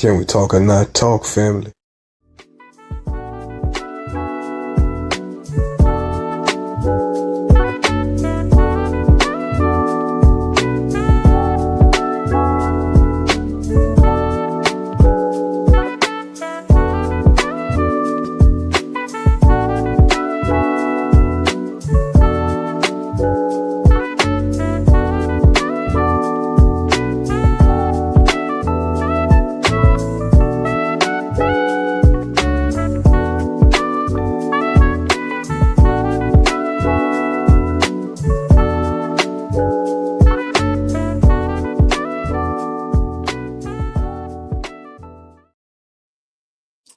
Can we talk or not talk, family?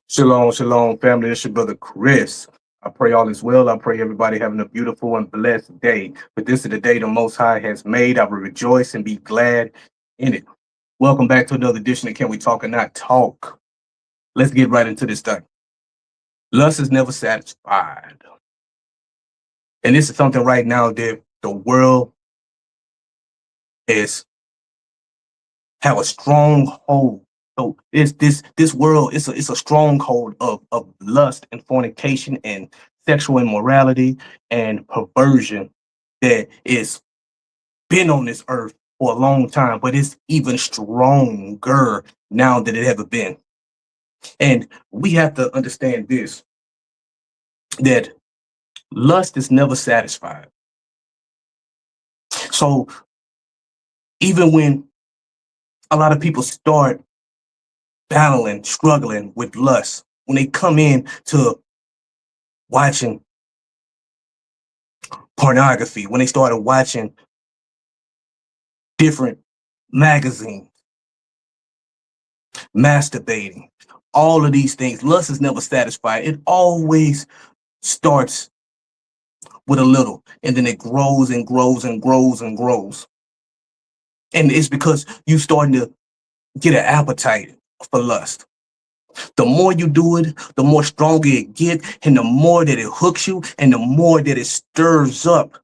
Shalom, shalom, family. It's your brother Chris. I pray all is well. I pray everybody having a beautiful and blessed day. But this is the day the Most High has made. I will rejoice and be glad in it. Welcome back to another edition of Can We Talk or Not Talk? Let's get right into this thing. Lust is never satisfied. And this is something right now that the world is have a strong hold. So this world is a stronghold of lust and fornication and sexual immorality and perversion that is been on this earth for a long time, but it's even stronger now than it ever been. And we have to understand this, that lust is never satisfied. So even when a lot of people start battling, struggling with lust, when they come in to watching pornography, when they started watching different magazines, masturbating, all of these things, lust is never satisfied. It always starts with a little, and then it grows and grows and grows and grows. And it's because you starting to get an appetite for lust. The more you do it, the more stronger it gets, and the more that it hooks you, and the more that it stirs up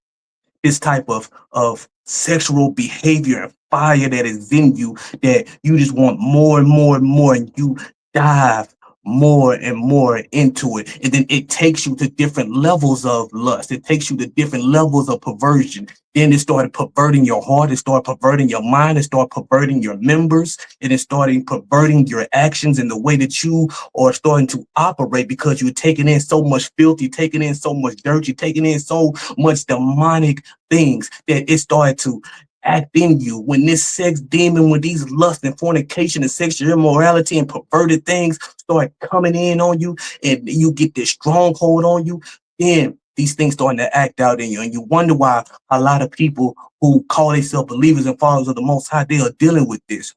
this type of sexual behavior and fire that is in you, that you just want more and more and more, and you dive more and more into it. And then it takes you to different levels of lust. It takes you to different levels of perversion. Then it started perverting your heart. It started perverting your mind. It started perverting your members. And it started perverting your actions and the way that you are starting to operate, because you're taking in so much filth, you're taking in so much dirt, you're taking in so much demonic things that it started to act in you. When this sex demon, when these lust and fornication and sexual immorality and perverted things start coming in on you, and you get this stronghold on you, then these things starting to act out in you. And you wonder why a lot of people who call themselves believers and followers of the Most High, they are dealing with this.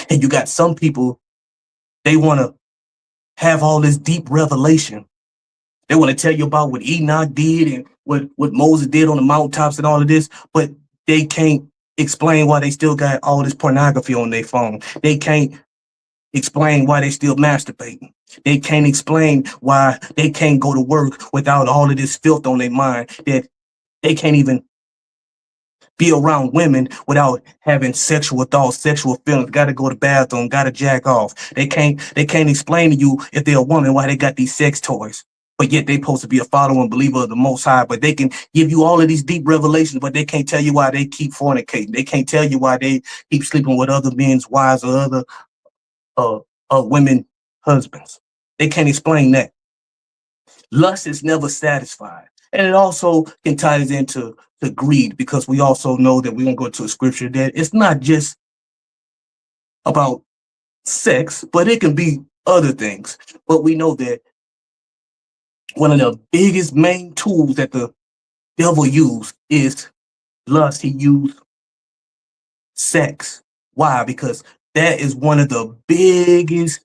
And you got some people, they want to have all this deep revelation. They want to tell you about what Enoch did and what Moses did on the mountaintops and all of this, but they can't explain why they still got all this pornography on their phone. They can't explain why they still masturbating. They can't explain why they can't go to work without all of this filth on their mind, that they can't even be around women without having sexual thoughts, sexual feelings, got to go to the bathroom, got to jack off. They can't explain to you, if they're a woman, why they got these sex toys. But yet they supposed to be a follower and believer of the Most High. But they can give you all of these deep revelations, but they can't tell you why they keep fornicating. They can't tell you why they keep sleeping with other men's wives or other women husbands. They can't explain that. Lust is never satisfied. And it also can tie us into greed, because we also know that we're going to go into a scripture that it's not just about sex, but it can be other things. But we know that one of the biggest main tools that the devil used is lust. He used sex. Why? Because that is one of the biggest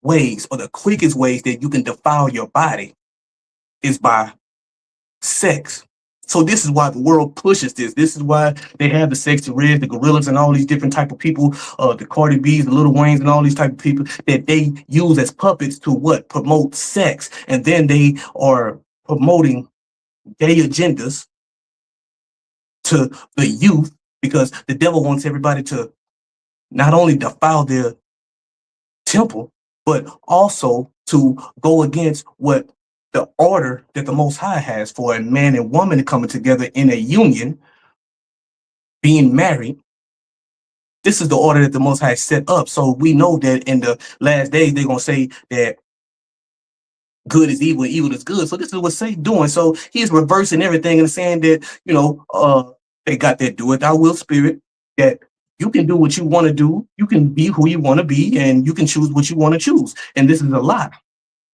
ways, or the quickest ways, that you can defile your body, is by sex. So this is why the world pushes this. This is why they have the Sexy Reds, the Gorillas, and all these different type of people, the Cardi B's, the Lil Waynes, and all these type of people that they use as puppets to what? Promote sex. And then they are promoting gay agendas to the youth, because the devil wants everybody to not only defile their temple, but also to go against what the order that the Most High has for a man and woman coming together in a union, being married. This is the order that the Most High set up. So we know that in the last days, they're going to say that good is evil, evil is good. So this is what Satan doing. So he's reversing everything and saying that, they got that do it thou will spirit, that you can do what you want to do. You can be who you want to be, and you can choose what you want to choose. And this is a lie.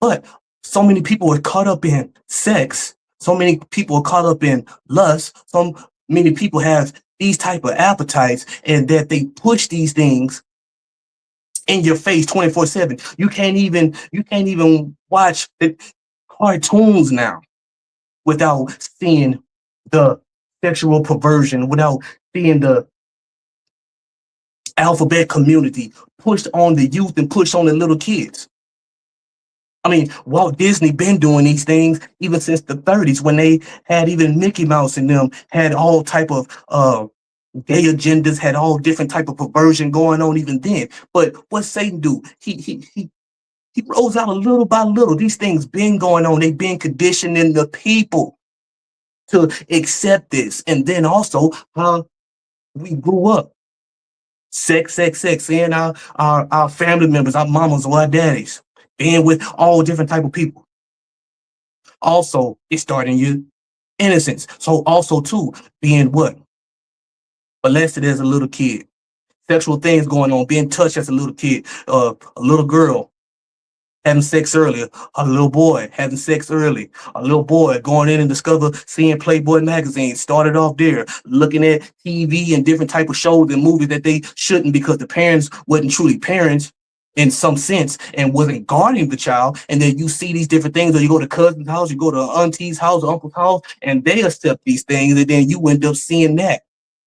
But so many people are caught up in sex. So many people are caught up in lust. So many people have these type of appetites, and that they push these things in your face 24/7. You can't even watch the cartoons now without seeing the sexual perversion, without seeing the alphabet community pushed on the youth and pushed on the little kids. I mean, Walt Disney been doing these things even since the 30s, when they had even Mickey Mouse and them had all type of gay agendas, had all different type of perversion going on even then. But what Satan do? He rolls out a little by little. These things been going on. They've been conditioning the people to accept this. And then also how we grew up. Sex, seeing our family members, our mamas or our daddies, being with all different type of people. Also, it's starting your innocence. So also too, being what? Molested as a little kid. Sexual things going on, being touched as a little kid, a little girl having sex early, a little boy having sex early, a little boy going in and seeing Playboy magazine, started off there, looking at TV and different type of shows and movies that they shouldn't, because the parents wasn't truly parents in some sense and wasn't guarding the child. And then you see these different things, or you go to cousin's house, you go to auntie's house, or uncle's house, and they accept these things, and then you end up seeing that.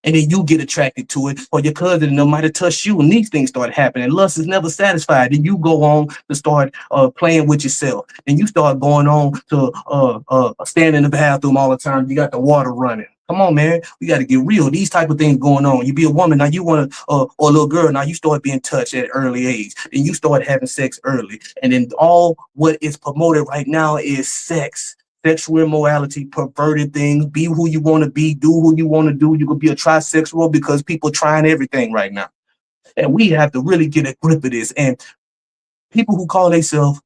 And then you get attracted to it, or your cousin and them might have touched you, and these things start happening. Lust is never satisfied. Then you go on to start playing with yourself. And you start going on to stand in the bathroom all the time. You got the water running. Come on, man. We got to get real. These type of things going on. You be a woman, now you want to, or a little girl, now you start being touched at an early age. Then you start having sex early. And then all what is promoted right now is sex. Sexual immorality, perverted things, be who you want to be, do who you want to do. You could be a trisexual, because people trying everything right now. And we have to really get a grip of this. And people who call themselves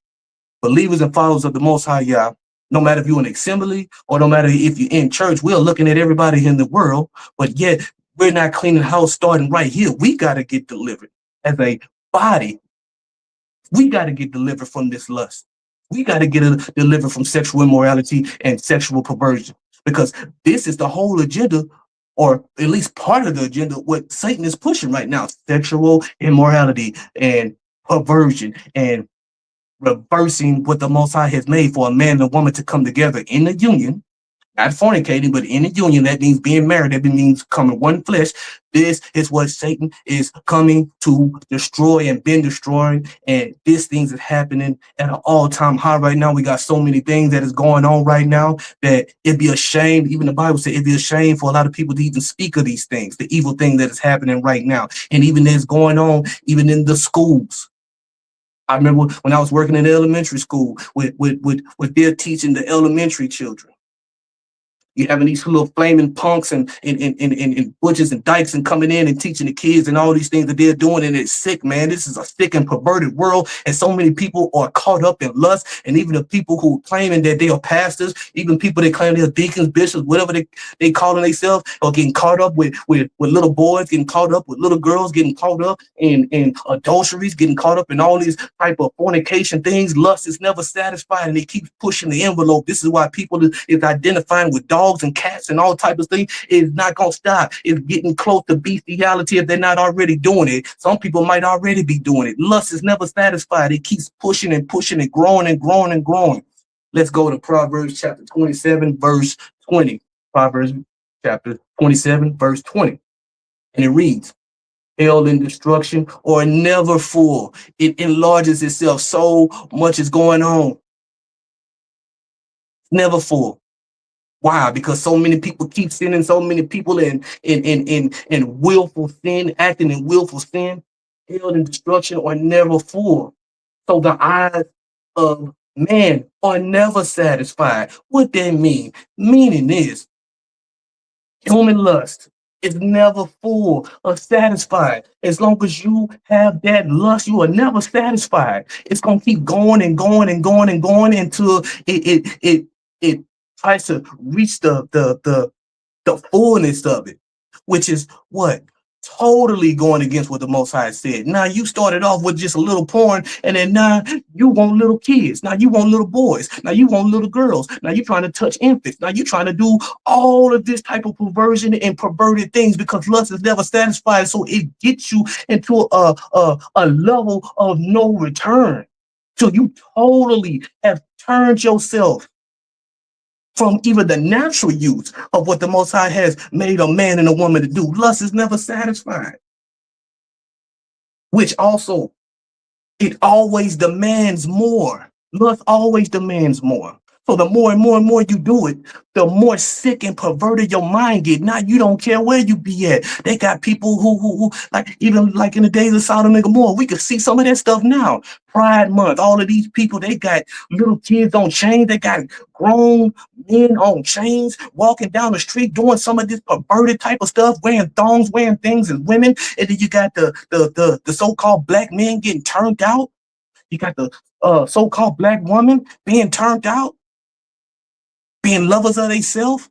believers and followers of the Most High Yah, no matter if you're in assembly or no matter if you're in church, we're looking at everybody in the world, but yet we're not cleaning house starting right here. We got to get delivered as a body. We got to get delivered from this lust. We got to get delivered from sexual immorality and sexual perversion, because this is the whole agenda, or at least part of the agenda, what Satan is pushing right now: sexual immorality and perversion, and reversing what the Most High has made for a man and a woman to come together in a union. Not fornicating, but in a union. That means being married. That means coming one flesh. This is what Satan is coming to destroy and been destroying. And these things is happening at an all-time high right now. We got so many things that is going on right now that it'd be a shame. Even the Bible said it'd be a shame for a lot of people to even speak of these things, the evil thing that is happening right now. And even that's going on even in the schools. I remember when I was working in elementary school with their teaching the elementary children. You having these little flaming punks and butches and dykes and coming in and teaching the kids and all these things that they're doing, and it's sick, man. This is a sick and perverted world, and so many people are caught up in lust. And even the people who are claiming that they are pastors, even people that claim they're deacons, bishops, whatever they calling themselves, are getting caught up with little boys, getting caught up with little girls, getting caught up in adulteries, getting caught up in all these type of fornication things. Lust is never satisfied, and they keep pushing the envelope. This is why people is identifying with dogs and cats and all types of things. Is not gonna stop. It's getting close to bestiality if they're not already doing it. Some people might already be doing it. Lust is never satisfied. It keeps pushing and pushing and growing and growing and growing. Let's go to Proverbs chapter 27, verse 20. Proverbs chapter 27, verse 20. And it reads, hell and destruction are never full. It enlarges itself. So much is going on. Never full. Why? Because so many people keep sinning, so many people in willful sin, acting in willful sin. hell and destruction are never full. So the eyes of man are never satisfied. What that mean? Meaning is human lust is never full or satisfied. As long as you have that lust, you are never satisfied. It's gonna keep going and going and going and going until it tries to reach the fullness of it, which is what? Totally going against what the Most High said. Now you started off with just a little porn, and then now you want little kids. Now you want little boys. Now you want little girls. Now you're trying to touch infants. Now you're trying to do all of this type of perversion and perverted things because lust is never satisfied. So it gets you into a level of no return. So you totally have turned yourself from even the natural use of what the Most High has made a man and a woman to do. Lust is never satisfied, which also, it always demands more. Lust always demands more. So the more and more and more you do it, the more sick and perverted your mind get. Now you don't care where you be at. They got people who like, even like in the days of Sodom and Gomorrah, we could see some of that stuff now. Pride Month, all of these people, they got little kids on chains. They got grown men on chains walking down the street doing some of this perverted type of stuff, wearing thongs, wearing things as women. And then you got the so-called black men getting turned out. You got the so-called black woman being turned out, being lovers of themselves.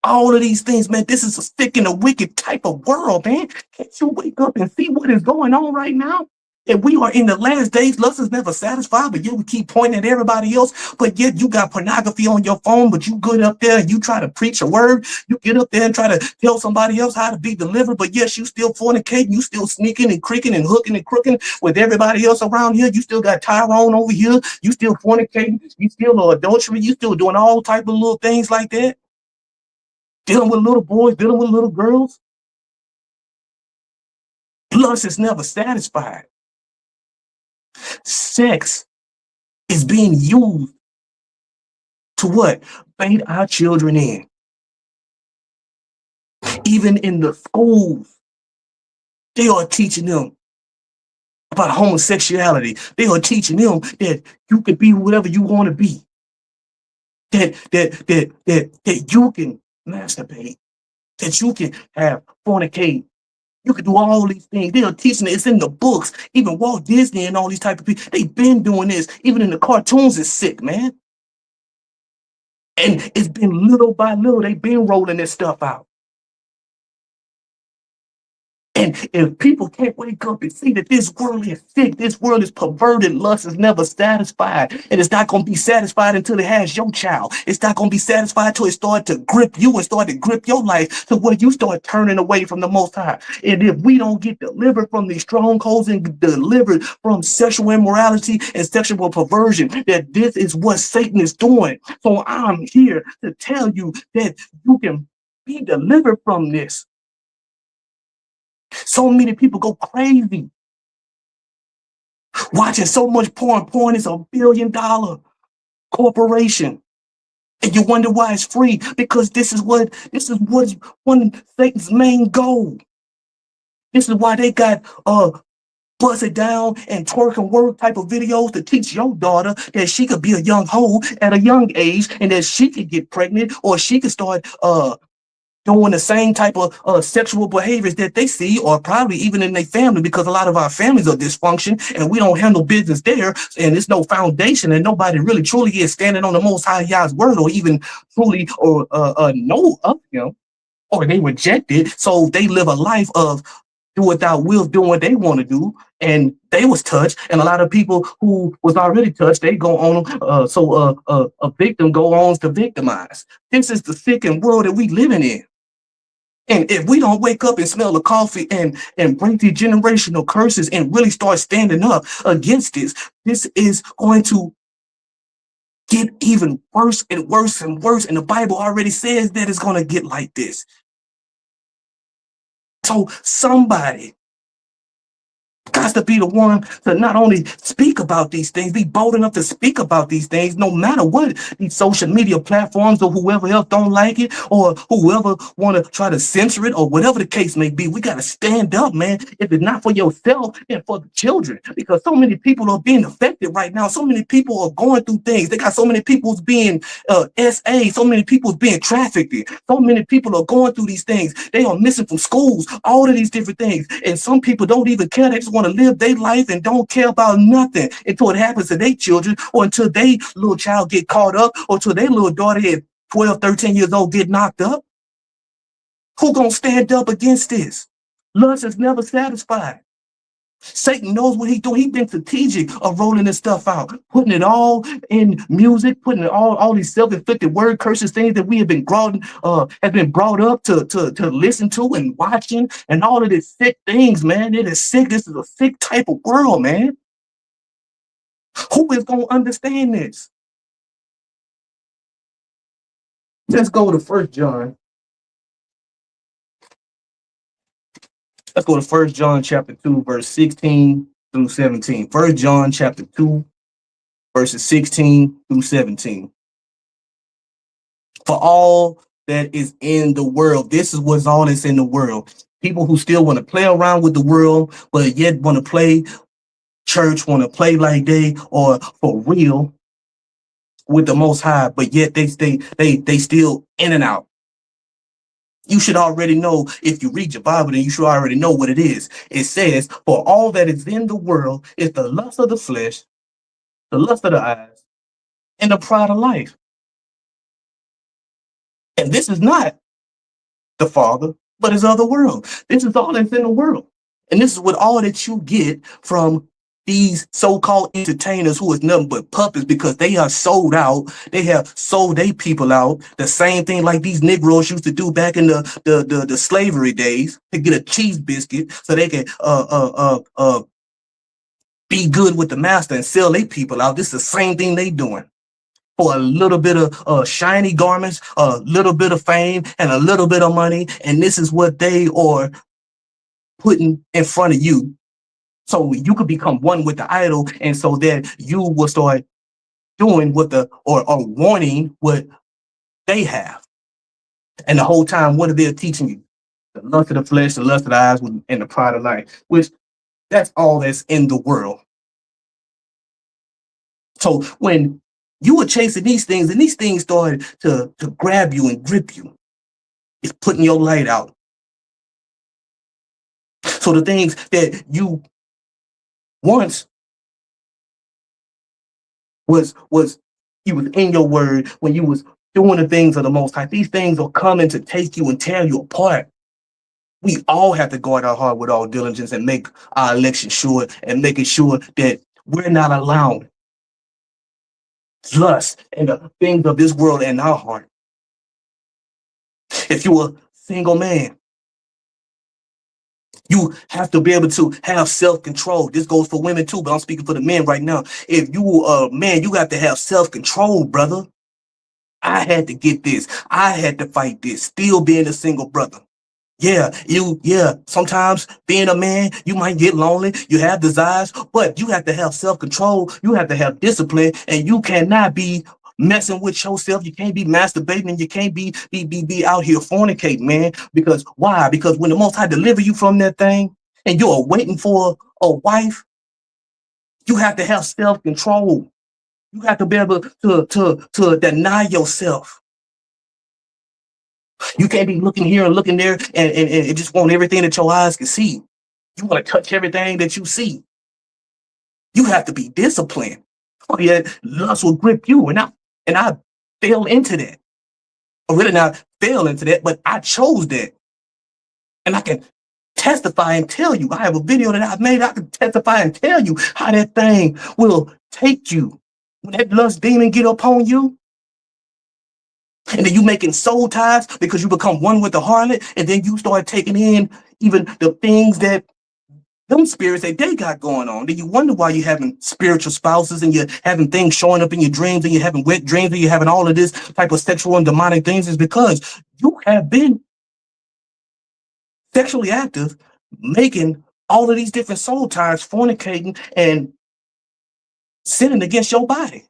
All of these things, man, this is a sick and a wicked type of world, man. Can't you wake up and see what is going on right now? And we are in the last days. Lust is never satisfied, but yet we keep pointing at everybody else. But yet you got pornography on your phone, but you good up there and you try to preach a word. You get up there and try to tell somebody else how to be delivered, but yes, you still fornicating. You still sneaking and creaking and hooking and crooking with everybody else around here. You still got Tyrone over here. You still fornicating. You still adultery. You still doing all type of little things like that. Dealing with little boys, dealing with little girls. Lust is never satisfied. Sex is being used to what? Bait our children in. Even in the schools, they are teaching them about homosexuality. They are teaching them that you can be whatever you want to be. That you can masturbate, that you can have fornicate. You can do all these things. They are teaching it. It's in the books. Even Walt Disney and all these type of people, they've been doing this. Even in the cartoons, it's sick, man. And it's been little by little, they've been rolling this stuff out. And if people can't wake up and see that this world is sick, this world is perverted, lust is never satisfied, and it's not going to be satisfied until it has your child. It's not going to be satisfied until it starts to grip you and start to grip your life to where you start turning away from the Most High. And if we don't get delivered from these strongholds and delivered from sexual immorality and sexual perversion, that this is what Satan is doing. So I'm here to tell you that you can be delivered from this. So many people go crazy watching so much porn. Porn is $1 billion corporation. And you wonder why it's free, because this is what's one of Satan's main goal. This is why they got bust it down and twerk and work type of videos to teach your daughter that she could be a young hoe at a young age, and that she could get pregnant, or she could start doing the same type of sexual behaviors that they see, or probably even in their family, because a lot of our families are dysfunction and we don't handle business there, and there's no foundation, and nobody really truly is standing on the Most High Yah's word, or even truly or know of him, or they reject it. So they live a life of do what thou wilt, doing what they want to do, and they was touched, and a lot of people who was already touched, they go on. So a victim go on to victimize. This is the sickened world that we living in. And if we don't wake up and smell the coffee and break the generational curses and really start standing up against this is going to get even worse and worse and worse. And the Bible already says that it's going to get like this. So somebody Got to be the one to not only speak about these things, be bold enough to speak about these things, no matter what these social media platforms or whoever else don't like it, or whoever want to try to censor it, or whatever the case may be. We got to stand up, man. If it's not for yourself and for the children, because so many people are being affected right now. So many people are going through things. They got so many people being SA, so many people being trafficked. So many people are going through these things. They are missing from schools, all of these different things. And some people don't even care. They just want to live their life and don't care about nothing until it happens to their children, or until they little child get caught up, or until their little daughter at 12, 13 years old get knocked up. Who gonna stand up against this? Lust is never satisfied. Satan knows what he's doing. He's been strategic of rolling this stuff out, putting it all in music, putting it all these self-inflicted word curses, things that we have been brought up to listen to and watching, and all of these sick things, man. It is sick. This is a sick type of world, man. Who is gonna understand this? Let's go to 1 John. Let's go to 1 John chapter 2, verse 16 through 17. 1 John chapter 2, verses 16 through 17. For all that is in the world, this is what's all that's in the world. People who still want to play around with the world, but yet want to play church, want to play like they are for real with the Most High, but yet they still in and out. You should already know, if you read your Bible, then you should already know what it is. It says, for all that is in the world is the lust of the flesh, the lust of the eyes, and the pride of life. And this is not the Father, but it's of the world. This is all that's in the world. And this is what all that you get from these so-called entertainers who is nothing but puppets, because they are sold out. They have sold their people out. The same thing like these Negroes used to do back in the slavery days, to get a cheese biscuit so they can be good with the master and sell their people out. This is the same thing they doing for a little bit of shiny garments, a little bit of fame, and a little bit of money. And this is what they are putting in front of you, so you could become one with the idol, and so that you will start doing what or wanting what they have. And the whole time, what are they teaching you? The lust of the flesh, the lust of the eyes, and the pride of life, which that's all that's in the world. So when you were chasing these things, and these things started to grab you and grip you, it's putting your light out. So the things that you once was you was in your word, when you was doing the things of the Most High, these things are coming to take you and tear you apart. We all have to guard our heart with all diligence and make our election sure, and making sure that we're not allowing lust and the things of this world in our heart. If you're a single man, you have to be able to have self-control. This goes for women too, but I'm speaking for the men right now. If you are a man, you got to have self-control, brother. I had to get this. I had to fight this, still being a single brother. Yeah, sometimes being a man, you might get lonely, you have desires, but you have to have self-control, you have to have discipline, and you cannot be messing with yourself. You can't be masturbating, and you can't be out here fornicating, man. Because why? Because when the Most High deliver you from that thing, and you're waiting for a wife, you have to have self-control. You have to be able to deny yourself. You can't be looking here and looking there and just want everything that your eyes can see. You want to touch everything that you see. You have to be disciplined. Oh yeah, lust will grip you, and I fell into that. Or really not fell into that, but I chose that. And I can testify and tell you. I have a video that I've made. I can testify and tell you how that thing will take you. When that lust demon get upon you, and then you making soul ties because you become one with the harlot, and then you start taking in even the things that them spirits that they got going on. Then you wonder why you're having spiritual spouses, and you're having things showing up in your dreams, and you're having wet dreams, and you're having all of this type of sexual and demonic things. Is because you have been sexually active, making all of these different soul ties fornicating and sinning against your body.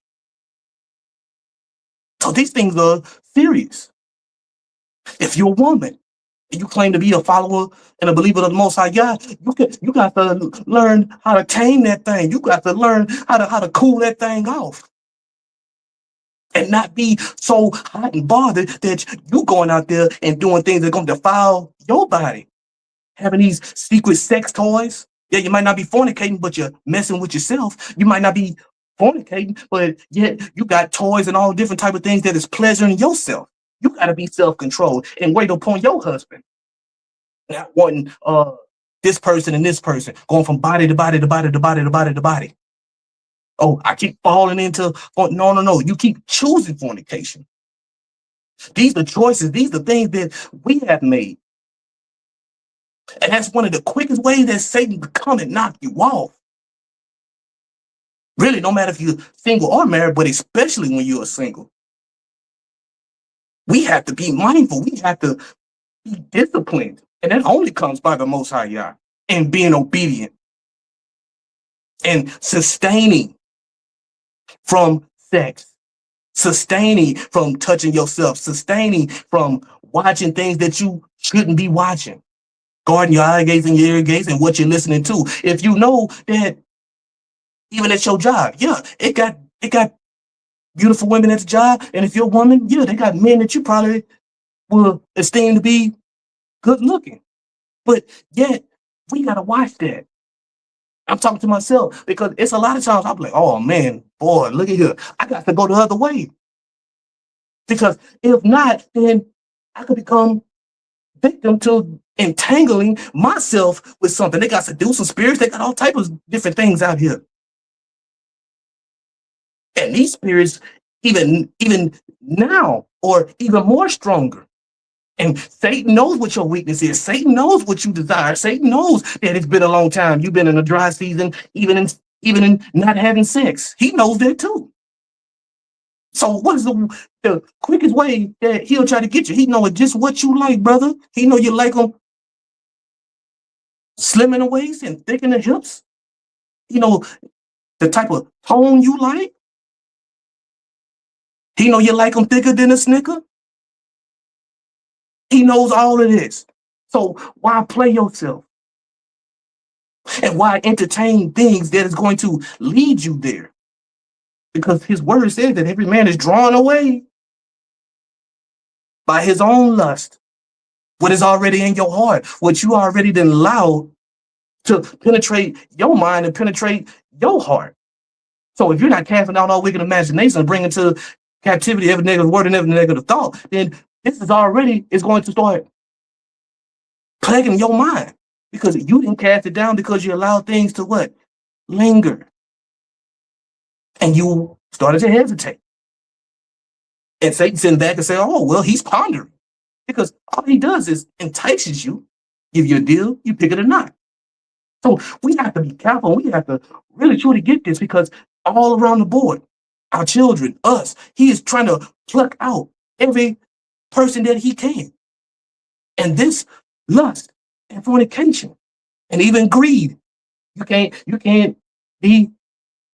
So these things are serious. If you're a woman and you claim to be a follower and a believer of the Most High God, you got to learn how to tame that thing. You got to learn how to cool that thing off. And not be so hot and bothered that you going out there and doing things that are going to defile your body. Having these secret sex toys. Yeah, you might not be fornicating, but you're messing with yourself. You might not be fornicating, but yet you got toys and all different type of things that is pleasuring yourself. You got to be self-controlled and wait upon your husband. Not wanting this person and this person, going from body to body to body to body to body to body. Oh, I keep falling into, no. You keep choosing fornication. These are choices. These are things that we have made. And that's one of the quickest ways that Satan can come and knock you off. Really, no matter if you're single or married, but especially when you're single. We have to be mindful. We have to be disciplined. And that only comes by the Most High Yah and being obedient and sustaining from sex, sustaining from touching yourself, sustaining from watching things that you shouldn't be watching. Guarding your eye gates and your ear gates and what you're listening to. If you know that even at your job, yeah, it got beautiful women at the job, and if you're a woman, yeah, they got men that you probably will esteem to be good looking. But yet, we gotta watch that. I'm talking to myself because it's a lot of times I'm like, oh man, boy, look at here. I got to go the other way. Because if not, then I could become victim to entangling myself with something. They got seducing spirits. They got all types of different things out here. And these spirits, even now, or even more stronger. And Satan knows what your weakness is. Satan knows what you desire. Satan knows that it's been a long time. You've been in a dry season, even in not having sex. He knows that too. So what is the quickest way that he'll try to get you? He knows just what you like, brother. He know you like them slim in the waist and thick in the hips. You know the type of tone you like. He know you like them thicker than a Snicker. He knows all of this. So why play yourself? And why entertain things that is going to lead you there? Because his word says that every man is drawn away by his own lust. What is already in your heart, what you already done allowed to penetrate your mind and penetrate your heart. So if you're not casting out all wicked imagination and bringing to captivity every negative word and every negative thought, then this is going to start plaguing your mind because you didn't cast it down because you allowed things to what? Linger. And you started to hesitate. And Satan sitting back and say, oh, well, he's pondering. Because all he does is entices you, give you a deal, you pick it or not. So we have to be careful. We have to really truly get this because all around the board, our children, us, he is trying to pluck out every person that he can. And this lust and fornication and even greed, you can't be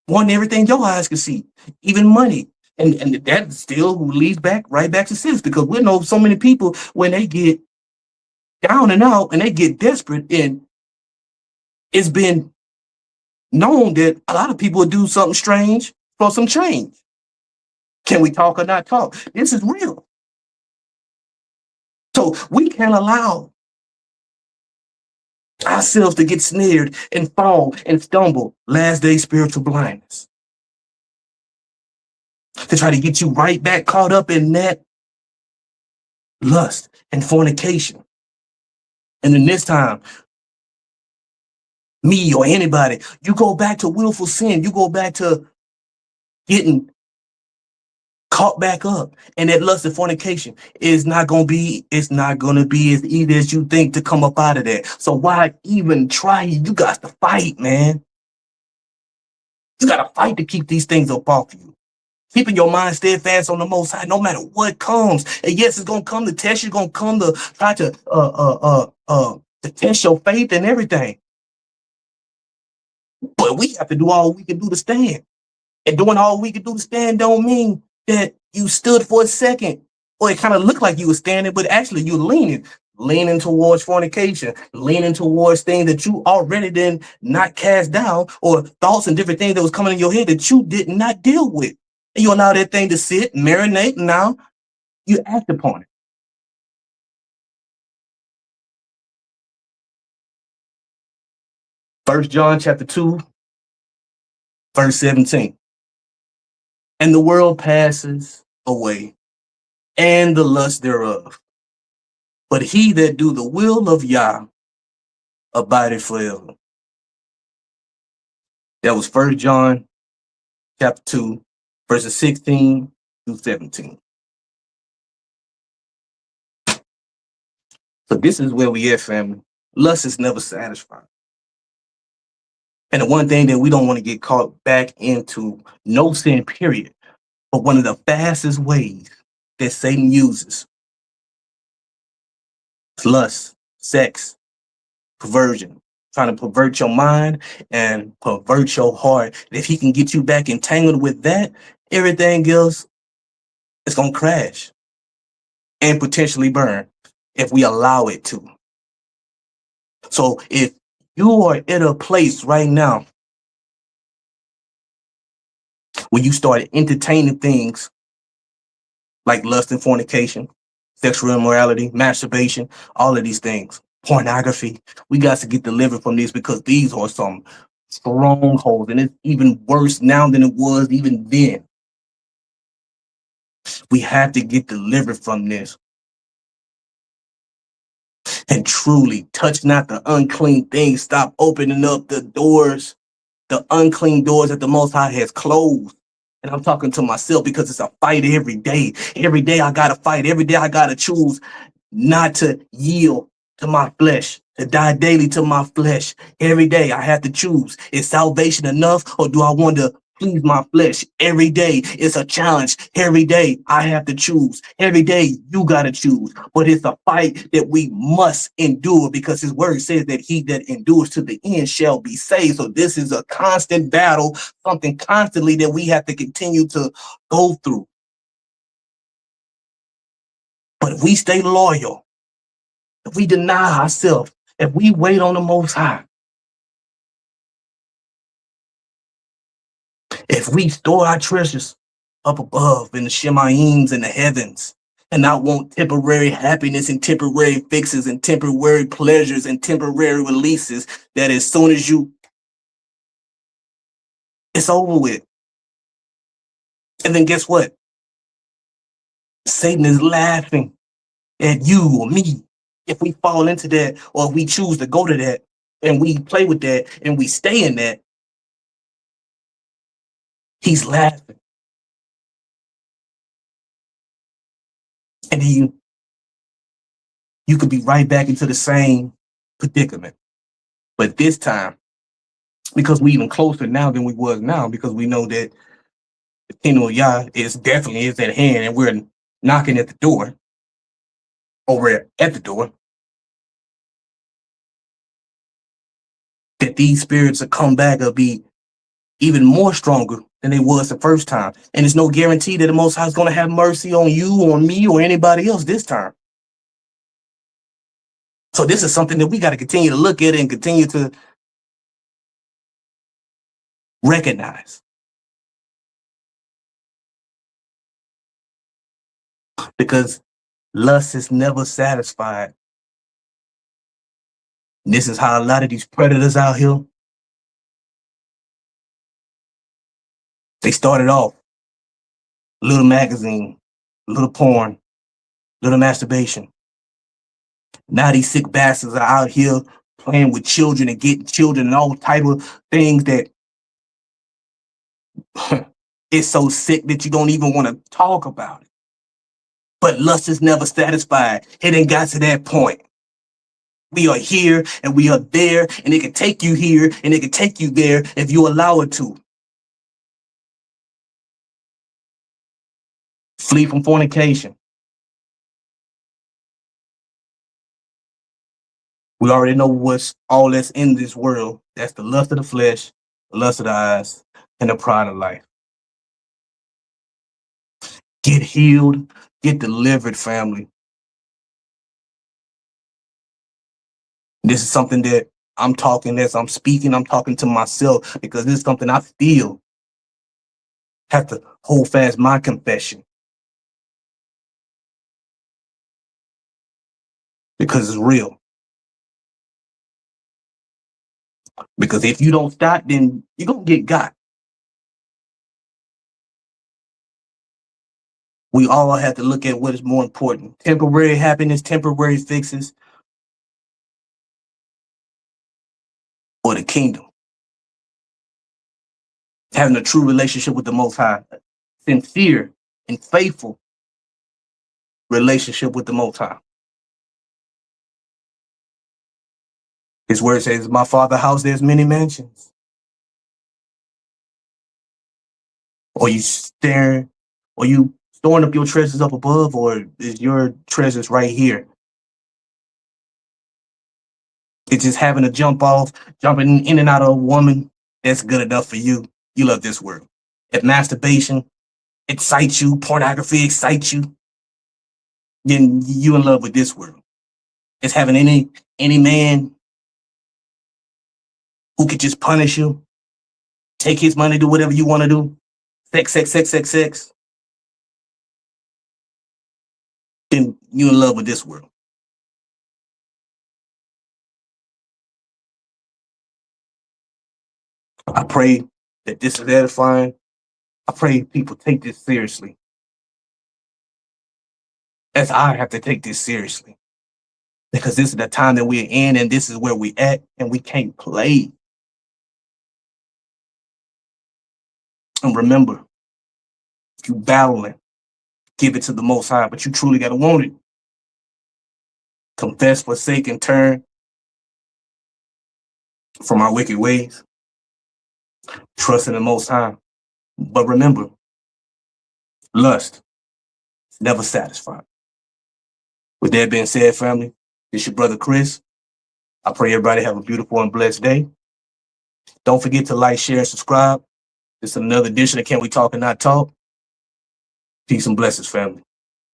wanting everything your eyes can see, even money. And that still leads right back to sins because we know so many people when they get down and out and they get desperate, and it's been known that a lot of people do something strange for some change. Can we talk or not talk? This is real. So we can't allow ourselves to get snared and fall and stumble. Last day spiritual blindness. To try to get you right back caught up in that lust and fornication. And then this time, me or anybody, you go back to willful sin. You go back to getting caught back up. And that lust and fornication is not going to be as easy as you think to come up out of that. So why even try? You got to fight, man. You got to fight to keep these things up off you. Keeping your mind steadfast on the Most High, no matter what comes. And yes, it's gonna come to test you. It's gonna come to try to test your faith and everything. But we have to do all we can do to stand. And doing all we can do to stand don't mean that you stood for a second, or it kind of looked like you were standing, but actually you're leaning towards fornication, leaning towards things that you already did not cast down, or thoughts and different things that was coming in your head that you did not deal with. And you allow that thing to sit, marinate, and now you act upon it. First John chapter 2, verse 17. And the world passes away, and the lust thereof. But he that do the will of Yah abideth forever. That was First John chapter 2, verses 16 through 17. So this is where we at, family. Lust is never satisfied. And the one thing that we don't want to get caught back into, no sin, period. But one of the fastest ways that Satan uses is lust, sex, perversion, trying to pervert your mind and pervert your heart. And if he can get you back entangled with that, everything else is going to crash and potentially burn if we allow it to. So if you are in a place right now where you start entertaining things like lust and fornication, sexual immorality, masturbation, all of these things, pornography, we got to get delivered from this, because these are some strongholds, and it's even worse now than it was even then. We have to get delivered from this. And truly, touch not the unclean things. Stop opening up the doors, the unclean doors that the Most High has closed. And I'm talking to myself, because it's a fight every day. Every day I got to fight. Every day I got to choose not to yield to my flesh, to die daily to my flesh. Every day I have to choose. Is salvation enough, or do I want to please my flesh? Every day it's a challenge. Every day I have to choose. Every day you got to choose. But it's a fight that we must endure, because his word says that he that endures to the end shall be saved. So this is a constant battle, something constantly that we have to continue to go through. But if we stay loyal, if we deny ourselves, if we wait on the Most High, if we store our treasures up above in the Shemaims in the heavens, and not want temporary happiness and temporary fixes and temporary pleasures and temporary releases, that as soon as it's over with. And then guess what? Satan is laughing at you or me if we fall into that, or if we choose to go to that and we play with that and we stay in that. He's laughing. And then you could be right back into the same predicament. But this time, because we're even closer now than we was now, because we know that the kingdom of Yah is definitely at hand, and we're knocking at the door, or we're at the door, that these spirits will come back or be even more stronger than they was the first time. And there's no guarantee that the Most High is going to have mercy on you, on me, or anybody else this time. So this is something that we got to continue to look at and continue to recognize. Because lust is never satisfied. And this is how a lot of these predators out here, they started off little magazine, little porn, little masturbation. Now these sick bastards are out here playing with children and getting children and all type of things that it's so sick that you don't even want to talk about it. But lust is never satisfied. It ain't got to that point. We are here and we are there, and it can take you here and it can take you there if you allow it to. Flee from fornication. We already know what's all that's in this world. That's the lust of the flesh, the lust of the eyes, and the pride of life. Get healed, get delivered, family. This is something that I'm talking to myself, because this is something I still have to hold fast my confession. Because it's real. Because if you don't stop, then you're going to get got. We all have to look at what is more important. Temporary happiness, temporary fixes, or the kingdom. Having a true relationship with the Most High. Sincere and faithful relationship with the Most High. His word says, my Father's house, there's many mansions. Or you staring, or you storing up your treasures up above, or is your treasures right here? It's just having to jumping in and out of a woman, that's good enough for you. You love this word. If masturbation excites you, pornography excites you, then you in love with this word. It's having any man who could just punish you, take his money, do whatever you want to do. Sex. Then you in love with this world. I pray that this is edifying. I pray people take this seriously. As I have to take this seriously. Because this is the time that we're in, and this is where we at, and we can't play. And remember, if you battling, give it to the Most High, but you truly got to want it. Confess, forsake, and turn from our wicked ways. Trust in the Most High. But remember, lust is never satisfied. With that being said, family, this is your brother Chris. I pray everybody have a beautiful and blessed day. Don't forget to like, share, and subscribe. This is another edition of Can We Talk and Not Talk? Peace and blessings, family.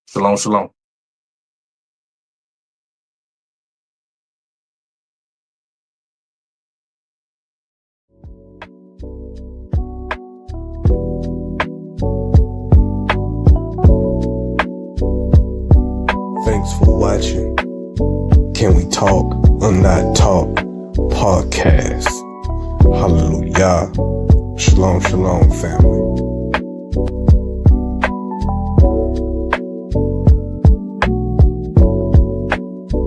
Shalom, shalom. Thanks for watching Can We Talk or Not Talk podcast. Hallelujah. Shalom, shalom, family.